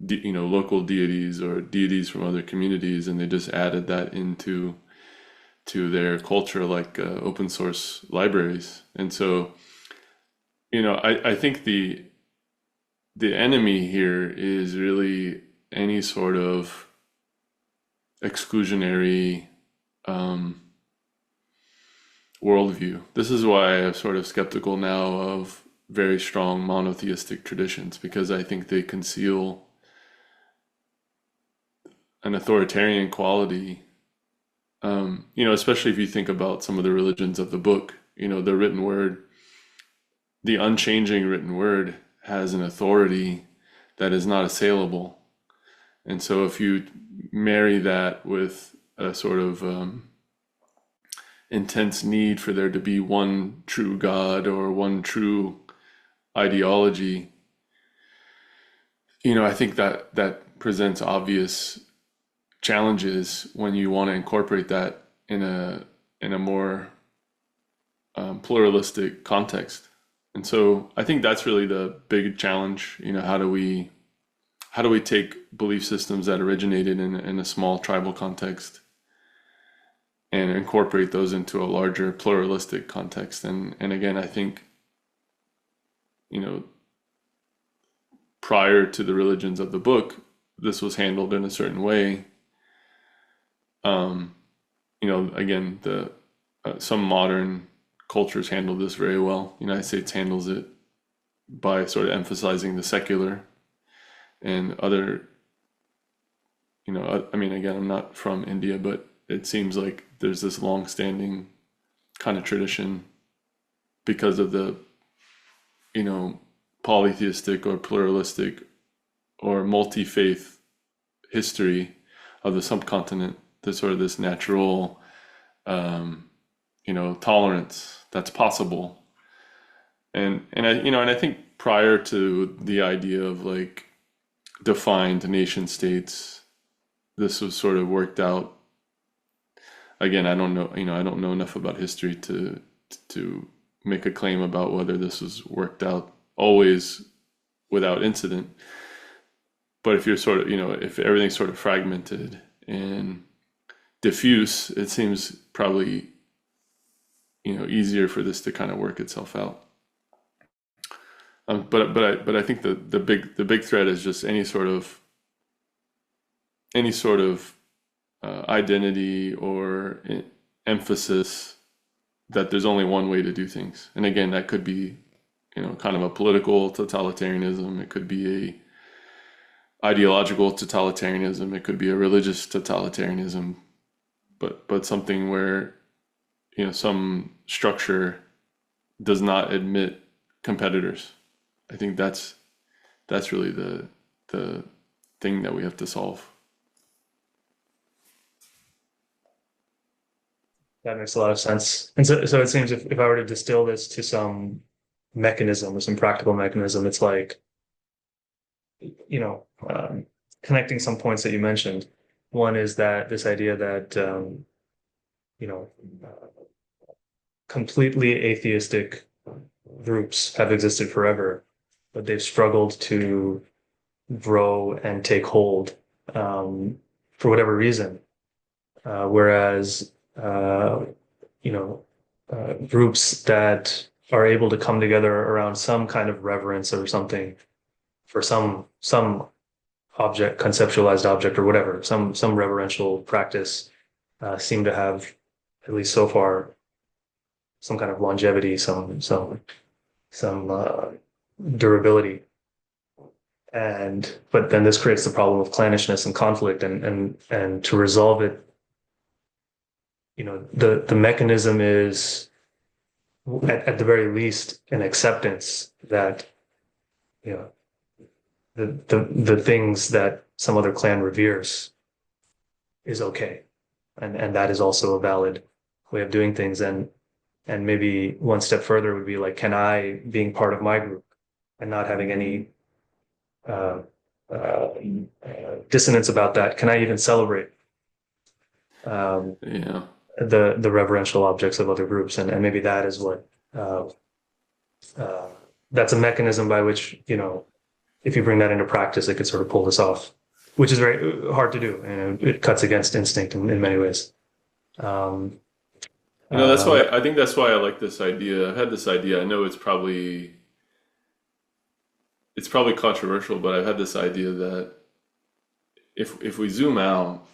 local deities or deities from other communities, and they just added that to their culture, like open source libraries. And so, I think the enemy here is really any sort of exclusionary um, worldview. This is why I'm sort of skeptical now of very strong monotheistic traditions, because I think they conceal an authoritarian quality. Especially if you think about some of the religions of the book, the written word, the unchanging written word has an authority that is not assailable. And so if you marry that with a sort of intense need for there to be one true God or one true ideology, I think that presents obvious challenges when you want to incorporate that in a more pluralistic context. And so I think that's really the big challenge. How do we take belief systems that originated in a small tribal context and incorporate those into a larger pluralistic context. And again, I think, you know, prior to the religions of the book, this was handled in a certain way. You know, again, the some modern cultures handle this very well. The United States handles it by sort of emphasizing the secular, and other, you know, I mean, again, I'm not from India, but it seems like there's this long-standing kind of tradition because of the, you know, polytheistic or pluralistic or multi-faith history of the subcontinent. There's sort of this natural, you know, tolerance that's possible. And I, you know, and I think prior to the idea of like defined nation states, this was sort of worked out. Again, I don't know, you know, I don't know enough about history to make a claim about whether this was worked out always without incident. But if you're sort of, you know, if everything's sort of fragmented and diffuse, it seems probably, you know, easier for this to kind of work itself out. But I think the big threat is just any sort of identity or emphasis that there's only one way to do things. And again, that could be, you know, kind of a political totalitarianism. It could be a ideological totalitarianism. It could be a religious totalitarianism. But something where, you know, some structure does not admit competitors. I think that's really the thing that we have to solve. That makes a lot of sense. And so it seems if I were to distill this to some mechanism or some practical mechanism, it's like, you know, connecting some points that you mentioned. One is that this idea that, you know, completely atheistic groups have existed forever, but they've struggled to grow and take hold for whatever reason. Whereas, you know, groups that are able to come together around some kind of reverence or something for some object, conceptualized object or whatever, some reverential practice, seem to have, at least so far, some kind of longevity, some durability. But then this creates the problem of clannishness and conflict, and to resolve it, you know, the mechanism is at the very least an acceptance that, you know, the things that some other clan reveres is okay, and that is also a valid way of doing things. And maybe one step further would be like, can I, being part of my group and not having any dissonance about that, can I even celebrate Yeah. the reverential objects of other groups? And maybe that is what that's a mechanism by which, you know, if you bring that into practice, it could sort of pull this off, which is very hard to do. You know, it cuts against instinct in many ways. You know, that's why I think that's why I like this idea. I've had this idea. I know it's probably controversial, but I've had this idea that if we zoom out,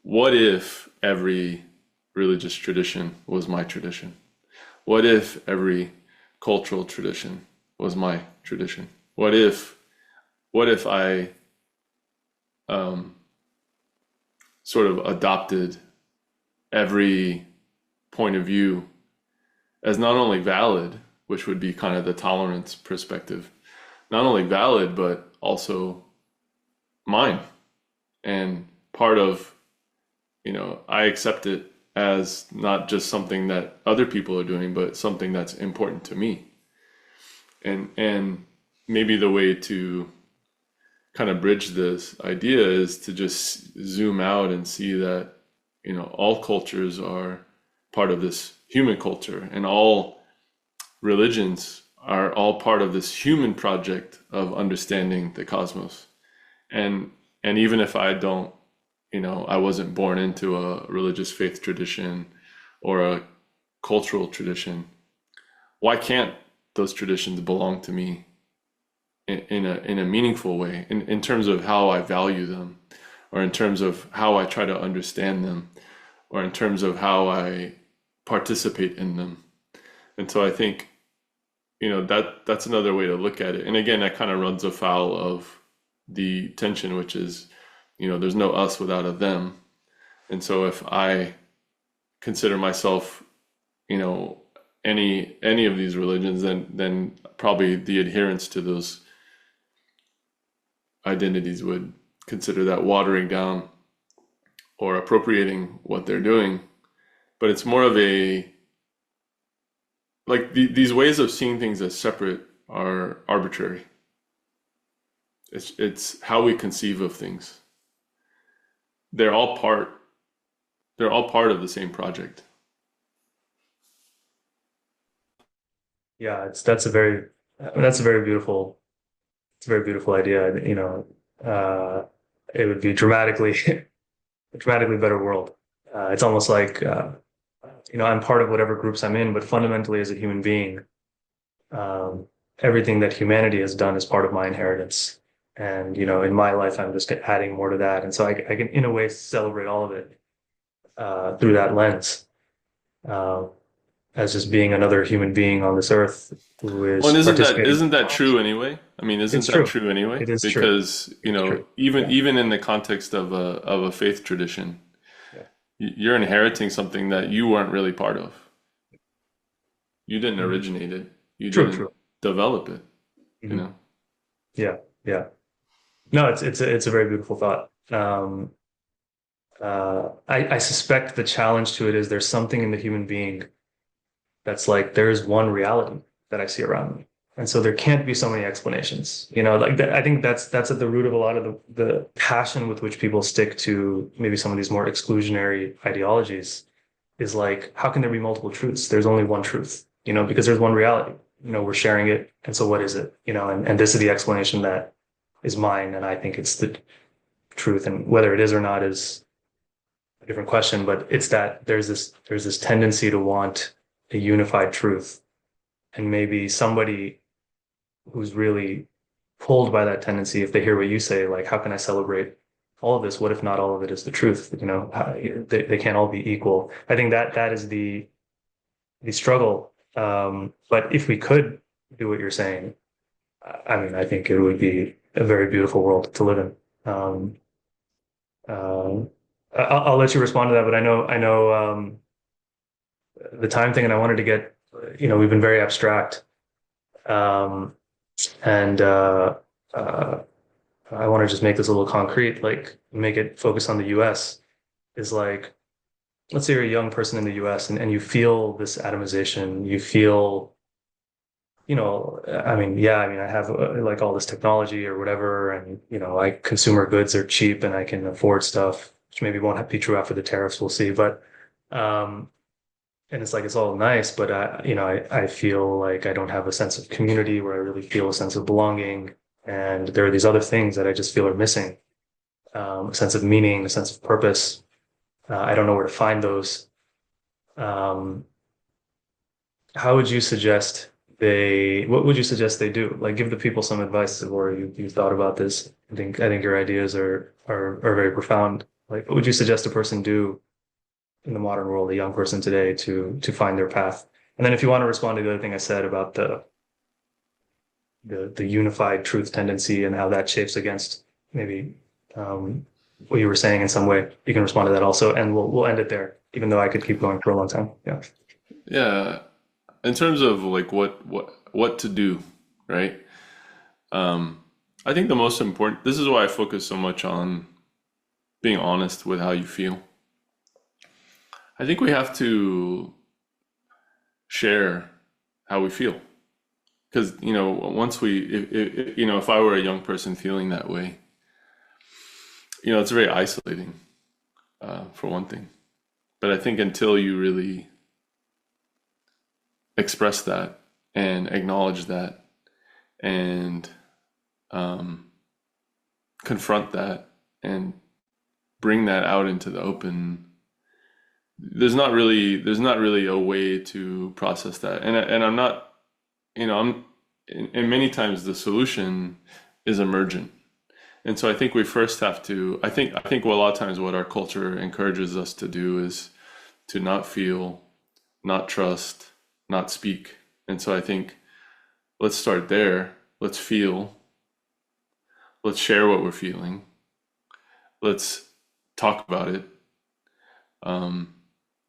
what if every religious tradition was my tradition? What if every cultural tradition was my tradition? What if I sort of adopted every point of view as not only valid, which would be kind of the tolerance perspective, not only valid, but also mine, and part of, you know, I accept it as not just something that other people are doing, but something that's important to me. And maybe the way to kind of bridge this idea is to just zoom out and see that, you know, all cultures are part of this human culture, and all religions are all part of this human project of understanding the cosmos. And even if I don't, I wasn't born into a religious faith tradition or a cultural tradition. Why can't those traditions belong to me in a meaningful way, in terms of how I value them, or in terms of how I try to understand them, or in terms of how I participate in them? And so I think, that's another way to look at it. And again, that kind of runs afoul of the tension, which is, there's no us without a them. And so if I consider myself, any of these religions, then probably the adherents to those identities would consider that watering down or appropriating what they're doing. But it's more of a, like, these ways of seeing things as separate are arbitrary. It's how we conceive of things. They're all part of the same project. Yeah, that's a very beautiful, it's a very beautiful idea. It would be dramatically a dramatically better world. It's almost like I'm part of whatever groups I'm in, but fundamentally as a human being, um, everything that humanity has done is part of my inheritance. And in my life, I'm just adding more to that, and so I can, in a way, celebrate all of it through that lens, uh, as just being another human being on this earth who Well, is and isn't that participating. isn't that true anyway? I mean, isn't It's that true. true anyway? It is true. Because, It's true. even Yeah. even in the context of a faith tradition, Yeah. you're inheriting something that you weren't really part of. You didn't Mhm. originate it. You True. didn't True. develop it, you Mhm. know. Yeah. Yeah. No, it's a very beautiful thought. I suspect the challenge to it is there's something in the human being that's like there is one reality that I see around me, and so there can't be so many explanations. Like that. I think that's at the root of a lot of the passion with which people stick to maybe some of these more exclusionary ideologies. Is like, how can there be multiple truths? There's only one truth, because there's one reality. We're sharing it, and so what is it? And this is the explanation that is mine, and I think it's the truth, and whether it is or not is a different question, but it's that there's this tendency to want a unified truth, and maybe somebody who's really pulled by that tendency, if they hear what you say, like, how can I celebrate all of this? What if not all of it is the truth? They can't all be equal. I think that is the struggle. But if we could do what you're saying, I mean, I think it would be a very beautiful world to live in. Um, um, I'll let you respond to that, but I know the time thing, and I wanted to get, we've been very abstract, um, and uh, I want to just make this a little concrete, like make it focus on the U.S. Is like, let's say you're a young person in the US, and you feel this atomization, you feel, I mean, yeah, I mean, I have like all this technology or whatever, and, consumer goods are cheap and I can afford stuff, which maybe won't be true after the tariffs, we'll see. But, um, and it's like, it's all nice, but I feel like I don't have a sense of community where I really feel a sense of belonging. And there are these other things that I just feel are missing, a sense of meaning, a sense of purpose. I don't know where to find those. Um, how would you suggest what would you suggest they do? Like, give the people some advice, or you thought about this. I think your ideas are very profound. Like, what would you suggest a person do in the modern world, a young person today, to find their path? And then if you want to respond to the other thing I said about the unified truth tendency and how that shapes against maybe um, what you were saying in some way, you can respond to that also, and we'll end it there, even though I could keep going for a long time. Yeah. Yeah, in terms of like what to do, right? Um, I think the most important. This is why I focus so much on being honest with how you feel. I think we have to share how we feel. Because, once if I were a young person feeling that way, it's very isolating, for one thing. But I think until you really express that and acknowledge that and um, confront that and bring that out into the open, there's not really a way to process that. And I'm not, I'm and many times the solution is emergent. And so I think we first have to, I think a lot of times what our culture encourages us to do is to not feel, not trust, not speak. And so I think let's start there. Let's feel, let's share what we're feeling. Let's talk about it. Um,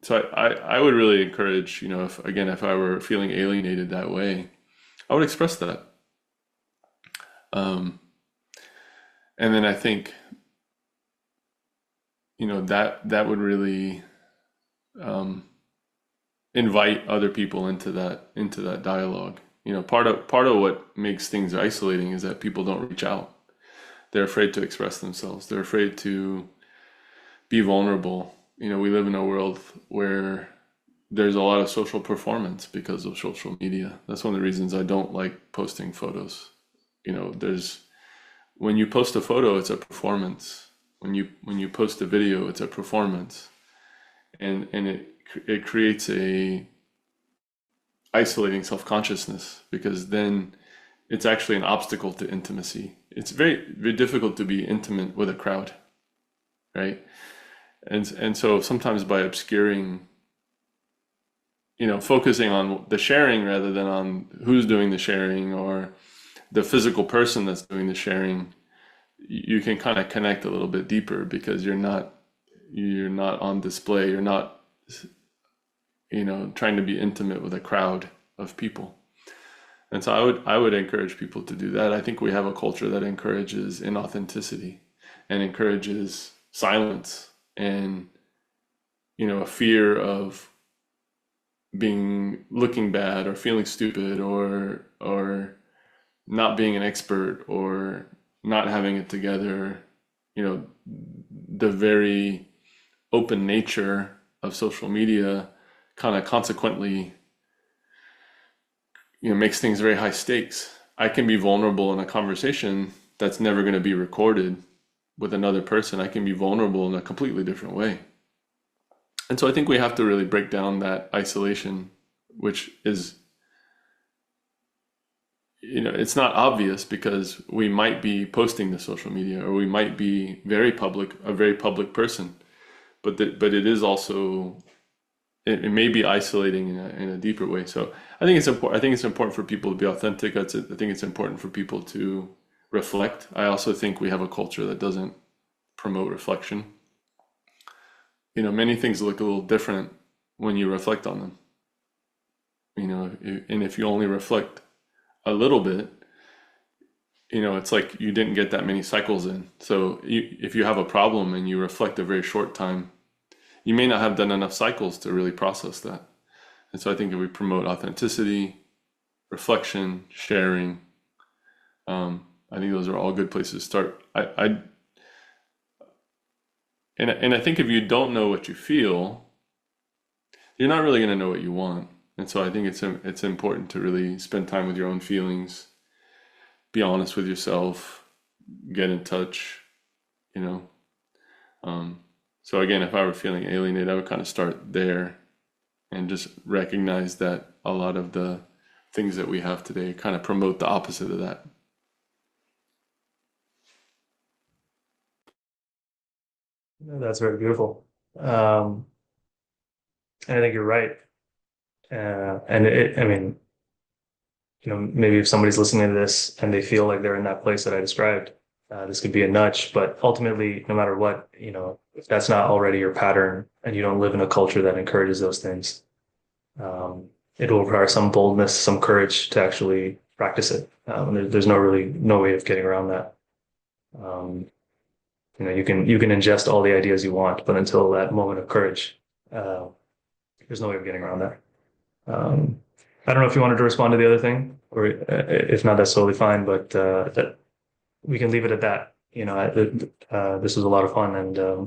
so I would really encourage, if I were feeling alienated that way, I would express that. Um, and then I think, that would really um, invite other people into that dialogue. Part of what makes things isolating is that people don't reach out. They're afraid to express themselves. They're afraid to be vulnerable. We live in a world where there's a lot of social performance because of social media. That's one of the reasons I don't like posting photos. There's when you post a photo, it's a performance. When you post a video, it's a performance, and it creates a isolating self-consciousness, because then it's actually an obstacle to intimacy. It's very, very difficult to be intimate with a crowd, right? And so sometimes by obscuring, focusing on the sharing rather than on who's doing the sharing or the physical person that's doing the sharing, you can kind of connect a little bit deeper, because you're not on display. You're not, trying to be intimate with a crowd of people. And so I would encourage people to do that. I think we have a culture that encourages inauthenticity and encourages silence and, a fear of looking bad or feeling stupid or not being an expert or not having it together. The very open nature of social media kind of consequently, makes things very high stakes. I can be vulnerable in a conversation that's never going to be recorded with another person. I can be vulnerable in a completely different way. And so I think we have to really break down that isolation, which is, it's not obvious because we might be posting to social media or we might be a very public person, but it is also, it may be isolating in a deeper way. So I think it's important. I think it's important for people to be authentic. I think it's important for people to reflect. I also think we have a culture that doesn't promote reflection. Many things look a little different when you reflect on them. And if you only reflect a little bit, it's like you didn't get that many cycles in. So if you have a problem and you reflect a very short time, you may not have done enough cycles to really process that. And so I think if we promote authenticity, reflection, sharing, I think those are all good places to start. And I think if you don't know what you feel, you're not really going to know what you want. And so I think it's important to really spend time with your own feelings, be honest with yourself, get in touch, you know. So again, if I were feeling alienated, I would kind of start there and just recognize that a lot of the things that we have today kind of promote the opposite of that. That's very beautiful. Um, and I think you're right. I mean, maybe if somebody's listening to this and they feel like they're in that place that I described, this could be a nudge. But ultimately, no matter what, if that's not already your pattern and you don't live in a culture that encourages those things, it will require some boldness, some courage to actually practice it. There's no way of getting around that. Um, you can ingest all the ideas you want, but until that moment of courage, uh, there's no way of getting around that. Um, I don't know if you wanted to respond to the other thing, or if not, that's totally fine. But that we can leave it at that. This was a lot of fun, and uh,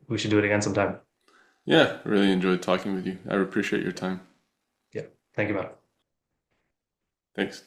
we should do it again sometime. Yeah, really enjoyed talking with you. I appreciate your time. Yeah, thank you, man. Thanks.